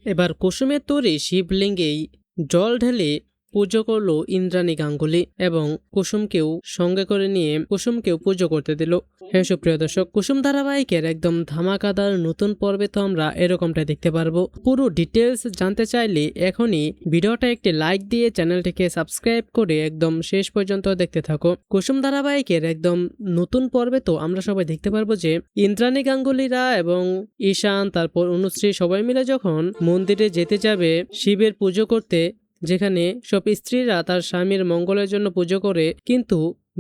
এবার কুসুমের তৈরি শিবলিঙ্গেই জল ঢেলে পুজো করলো ইন্দ্রাণী গাঙ্গুলি এবং কুসুমকেও সঙ্গে করে নিয়ে কুসুমকেও পুজো করতে দিল। হ্যাঁ সুপ্রিয় দর্শক, কুসুম ধারাবাহিকের একদম ধামাকাদার নতুন পর্বে তো আমরা এরকমটা দেখতে পারবো। পুরো ডিটেলস জানতে চাইলে এখনই ভিডিওটা একটি লাইক দিয়ে চ্যানেলটিকে সাবস্ক্রাইব করে একদম শেষ পর্যন্ত দেখতে থাকো। কুসুম ধারাবাহিকের একদম নতুন পর্বে তো আমরা সবাই দেখতে পারবো যে ইন্দ্রাণী গাঙ্গুলিরা এবং ঈশান তারপর অনুশ্রী সবাই মিলে যখন মন্দিরে যেতে যাবে শিবের পুজো করতে, যেখানে সব স্ত্রীরা তার স্বামীর মঙ্গলের জন্য পুজো করে, কিন্তু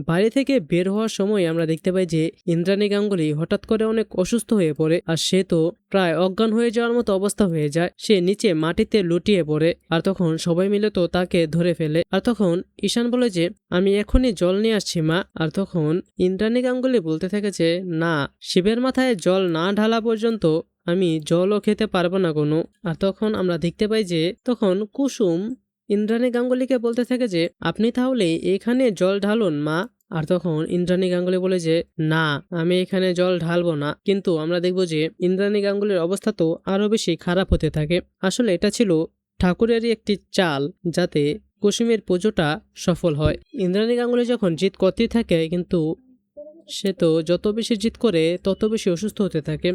বাড়ি থেকে বের হওয়ার সময় আমরা দেখতে পাই যে ইন্দ্রাণী গাঙ্গুলি হঠাৎ করে অনেক অসুস্থ হয়ে পড়ে আর সে তো প্রায় অজ্ঞান হয়ে যাওয়ার মতো অবস্থা হয়ে যায়। সে নিচে মাটিতে লুটিয়ে পড়ে আর তখন সবাই মিলে তো তাকে ধরে ফেলে। আর তখন ঈশান বলে যে আমি এখনই জল নিয়ে আসছি মা। আর তখন ইন্দ্রাণী গাঙ্গুলি বলতে থাকে যে না, শিবের মাথায় জল না ঢালা পর্যন্ত আমি জলও খেতে পারবো না কোনো। আর তখন আমরা দেখতে পাই যে তখন কুসুম ইন্দ্রাণী গাঙ্গুলিকে বলতে থাকে যে আপনি তাহলে এখানে জল ঢালুন মা। আর তখন ইন্দ্রাণী গাঙ্গুলি বলে যে না, আমি এখানে জল ঢালবো না। কিন্তু আমরা দেখবো যে ইন্দ্রাণী গাঙ্গুলির অবস্থা তো আরো বেশি খারাপ হতে থাকে। আসলে এটা ছিল ঠাকুরেরই একটি চাল যাতে কুসুমের পুজোটা সফল হয়। ইন্দ্রাণী গাঙ্গুলি যখন জিত করতেই থাকে, কিন্তু সে তো যত বেশি জিত করে তত বেশি অসুস্থ হতে থাকে,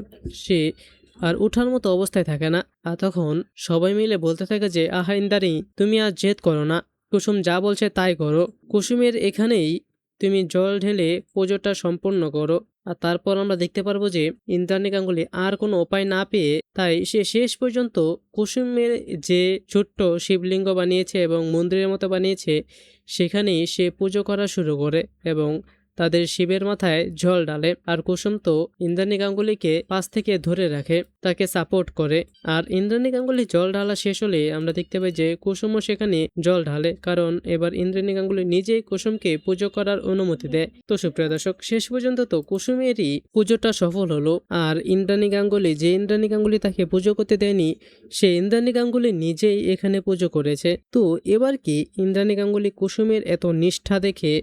সে আর উঠার মতো অবস্থায় থাকে না। আর তখন সবাই মিলে বলতে থাকে যে আহা ইন্দ্রাণী, তুমি আর জেদ করো না, কুসুম যা বলছে তাই করো, কুসুমের এখানেই তুমি জল ঢেলে পুজোটা সম্পূর্ণ করো। আর তারপর আমরা দেখতে পারবো যে ইন্দ্রাণী গাঙ্গুলি আর কোনো উপায় না পেয়ে তাই সে শেষ পর্যন্ত কুসুমের যে ছোট্ট শিবলিঙ্গ বানিয়েছে এবং মন্দিরের মতো বানিয়েছে সেখানেই সে পুজো করা শুরু করে এবং তাদের শিবের মাথায় জল ঢালে। আর কুসুম তো ইন্দ্রাণী গাঙ্গুলিকে পাশ থেকে ধরে রাখে, তাকে সাপোর্ট করে। আর ইন্দ্রাণী গাঙ্গুলি জল ঢালা শেষ হলে আমরা দেখতে পাই যে কুসুমও সেখানে জল ঢালে, কারণ এবার ইন্দ্রাণী গাঙ্গুলি নিজেই কুসুমকে পুজো করার অনুমতি দেয়। তো সুপ্রিয় দর্শক, শেষ পর্যন্ত তো কুসুমেরই পুজোটা সফল হলো। আর ইন্দ্রাণী গাঙ্গুলি তাকে পুজো করতে দেয়নি, সে ইন্দ্রাণী গাঙ্গুলি নিজেই এখানে পুজো করেছে। তো এবার কি ইন্দ্রাণী গাঙ্গুলি কুসুমের এত নিষ্ঠা দেখে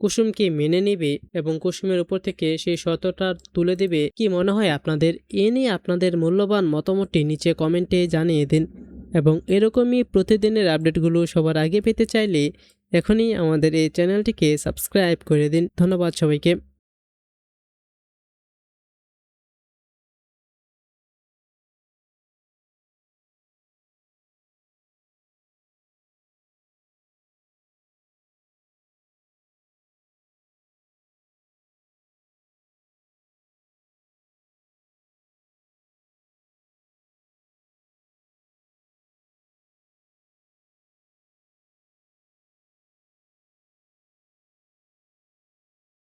কুসুমকে মেনে নেবে এবং কুসুমের উপর থেকে সেই শর্তটা তুলে দেবে? কি মনে হয় আপনাদের? এ নিয়ে আপনাদের মূল্যবান মতামতটি নিচে কমেন্টে জানিয়ে দিন এবং এরকমই প্রতিদিনের আপডেটগুলো সবার আগে পেতে চাইলে এখনই আমাদের এই চ্যানেলটিকে সাবস্ক্রাইব করে দিন। ধন্যবাদ সবাইকে।